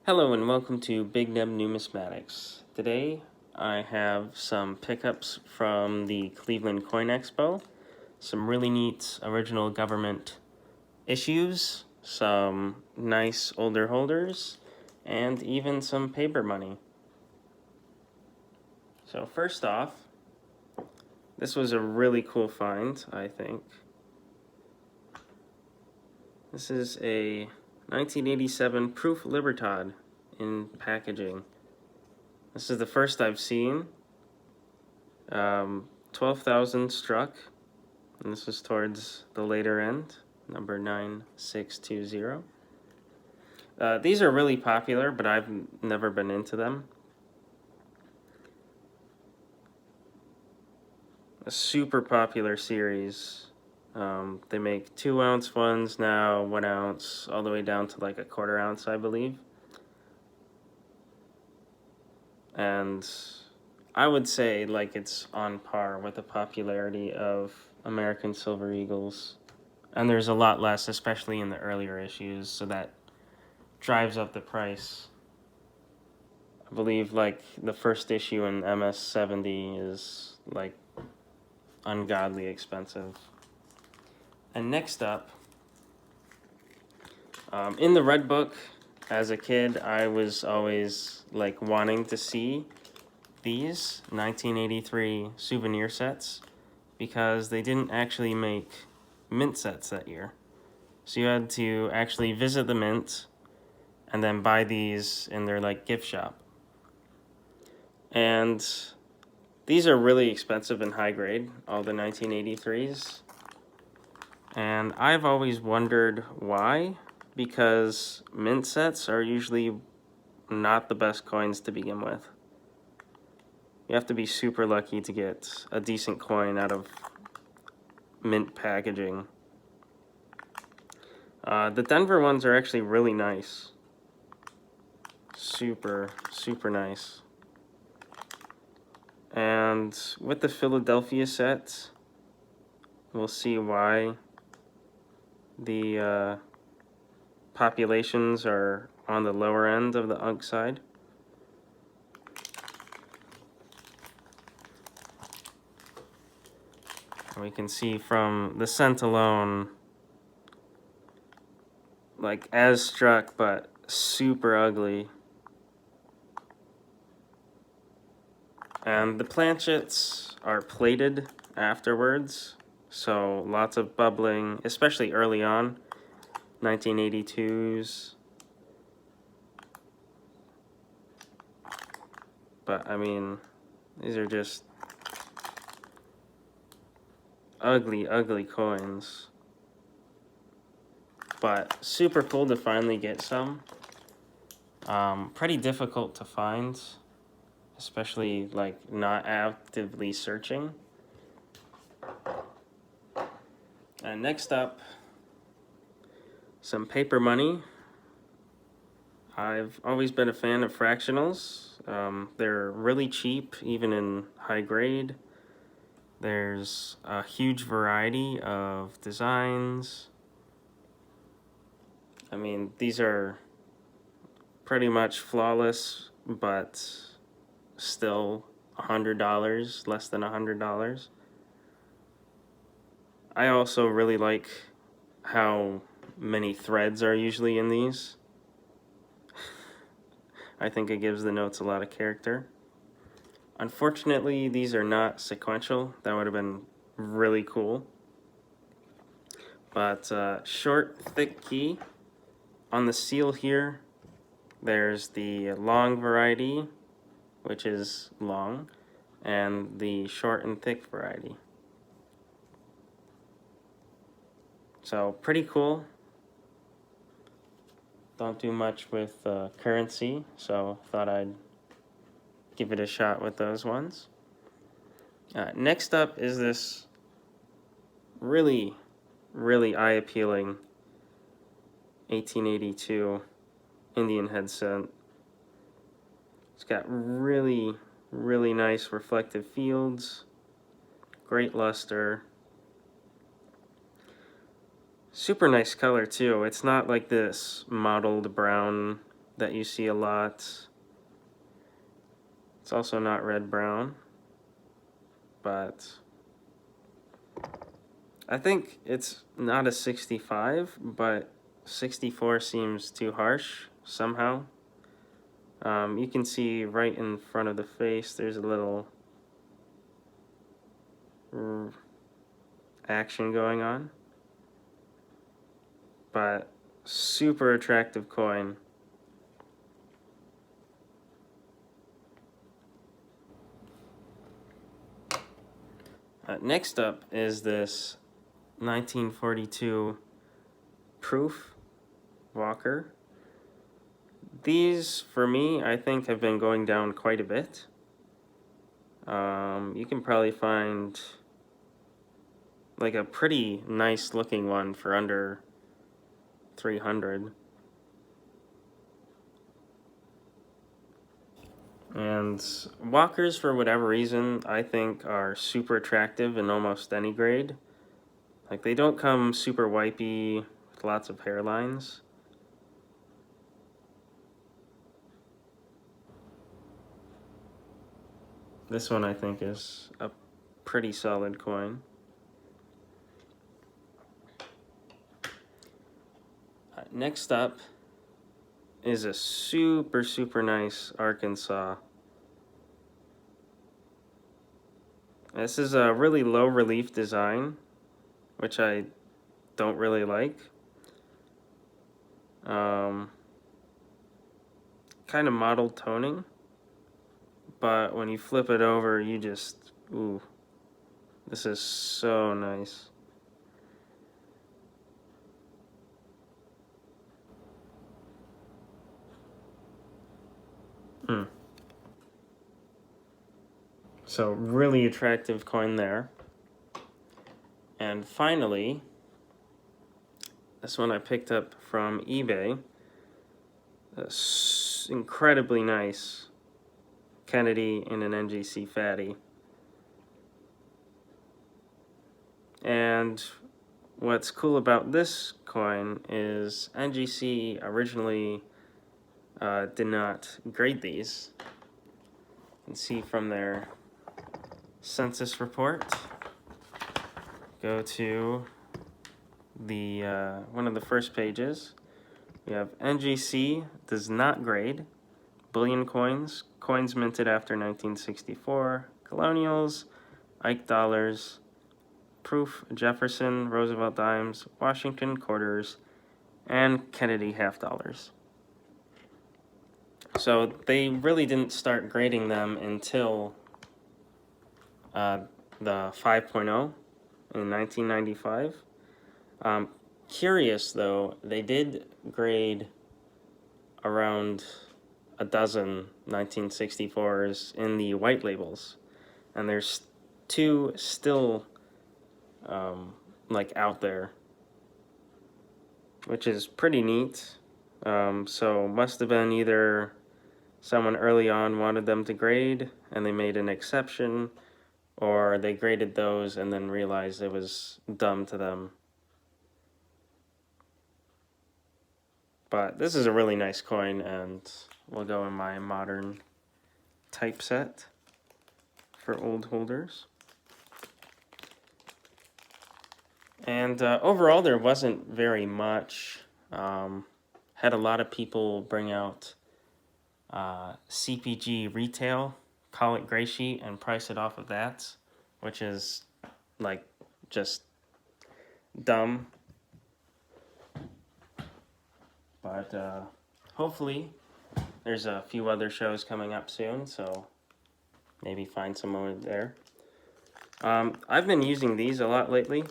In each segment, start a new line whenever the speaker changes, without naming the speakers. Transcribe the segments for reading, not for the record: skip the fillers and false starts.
Hello and welcome to Big Neb Numismatics. Today I have some pickups from the Cleveland Coin Expo, some really neat original government issues, some nice older holders, and even some paper money. So first off, this was a really cool find, I think. This is a 1987 Proof Libertad in packaging. This is the first I've seen. 12,000 struck, and this is towards the later end, number 9620. These are really popular, but I've never been into them. A super popular series. They make 2-ounce ones now, 1 ounce, all the way down to like a 1/4 ounce, I believe. And I would say like it's on par with the popularity of American Silver Eagles. And there's a lot less, especially in the earlier issues, so that drives up the price. I believe like the first issue in MS-70 is like ungodly expensive. And next up, in the Red Book, as a kid, I was always like wanting to see these 1983 souvenir sets because they didn't actually make mint sets that year. So you had to actually visit the mint and then buy these in their like gift shop. And these are really expensive and high grade, all the 1983s. And I've always wondered why, because mint sets are usually not the best coins to begin with. You have to be super lucky to get a decent coin out of mint packaging. The Denver ones are actually really nice. Super, super nice. And with the Philadelphia set, we'll see why the populations are on the lower end of the UNC side. And we can see from the scent alone, like as struck, but super ugly. And the planchets are plated afterwards, so lots of bubbling, especially early on, 1982s. But I mean, these are just ugly, ugly coins. But super cool to finally get some. Pretty difficult to find, especially like not actively searching. And next up, some paper money. I've always been a fan of fractionals. They're really cheap, even in high grade. There's a huge variety of designs. I mean, these are pretty much flawless, but still $100, less than $100. I also really like how many threads are usually in these. I think it gives the notes a lot of character. Unfortunately, these are not sequential. That would have been really cool. But short, thick key. On the seal here, there's the long variety, which is long, and the short and thick variety. So pretty cool. Don't do much with currency, so thought I'd give it a shot with those ones. Next up is this really, really eye-appealing 1882 Indian head set. It's got really, really nice reflective fields, great luster. Super nice color too. It's not like this mottled brown that you see a lot. It's also not red-brown, but I think it's not a 65, but 64 seems too harsh somehow. You can see right in front of the face there's a little action going on, but super attractive coin. Next up is this 1942 proof Walker. These, for me, I think have been going down quite a bit. You can probably find like a pretty nice looking one for under 300. And Walkers, for whatever reason, I think are super attractive in almost any grade. Like, they don't come super wipey with lots of hairlines. This one I think is a pretty solid coin. Next up is a super nice Arkansas. This is a really low relief design, which I don't really like. Kind of mottled toning, but when you flip it over, you just, ooh, this is so nice. So really attractive coin there. And finally, this one I picked up from eBay. This incredibly nice Kennedy in an NGC fatty. And what's cool about this coin is NGC originally did not grade these. You can see from their census report. Go to the one of the first pages. We have NGC does not grade bullion coins, coins minted after 1964, colonials, Ike dollars, proof Jefferson, Roosevelt dimes, Washington quarters, and Kennedy half dollars. So they really didn't start grading them until the 5.0 in 1995. Curious though, they did grade around a dozen 1964s in the white labels, and there's two still like out there, which is pretty neat. So must have been either someone early on wanted them to grade and they made an exception, or they graded those and then realized it was dumb to them. But this is a really nice coin and will go in my modern typeset for old holders. And overall, there wasn't very much. Had a lot of people bring out CPG retail, call it gray sheet, and price it off of that, which is like just dumb. But hopefully there's a few other shows coming up soon, so maybe find some more there. I've been using these a lot lately,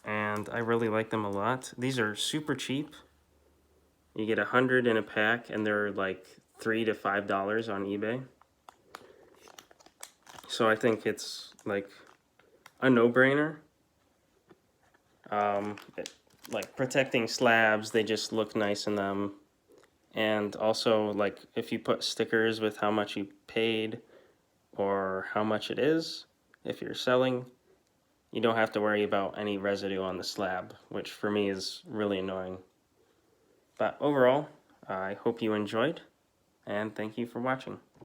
and I really like them a lot. These are super cheap. You get 100 in a pack, and they're like $3 to $5 on eBay. So I think it's like a no-brainer. Like protecting slabs, they just look nice in them. And also, like, if you put stickers with how much you paid or how much it is, if you're selling, you don't have to worry about any residue on the slab, which for me is really annoying. But overall, I hope you enjoyed, and thank you for watching.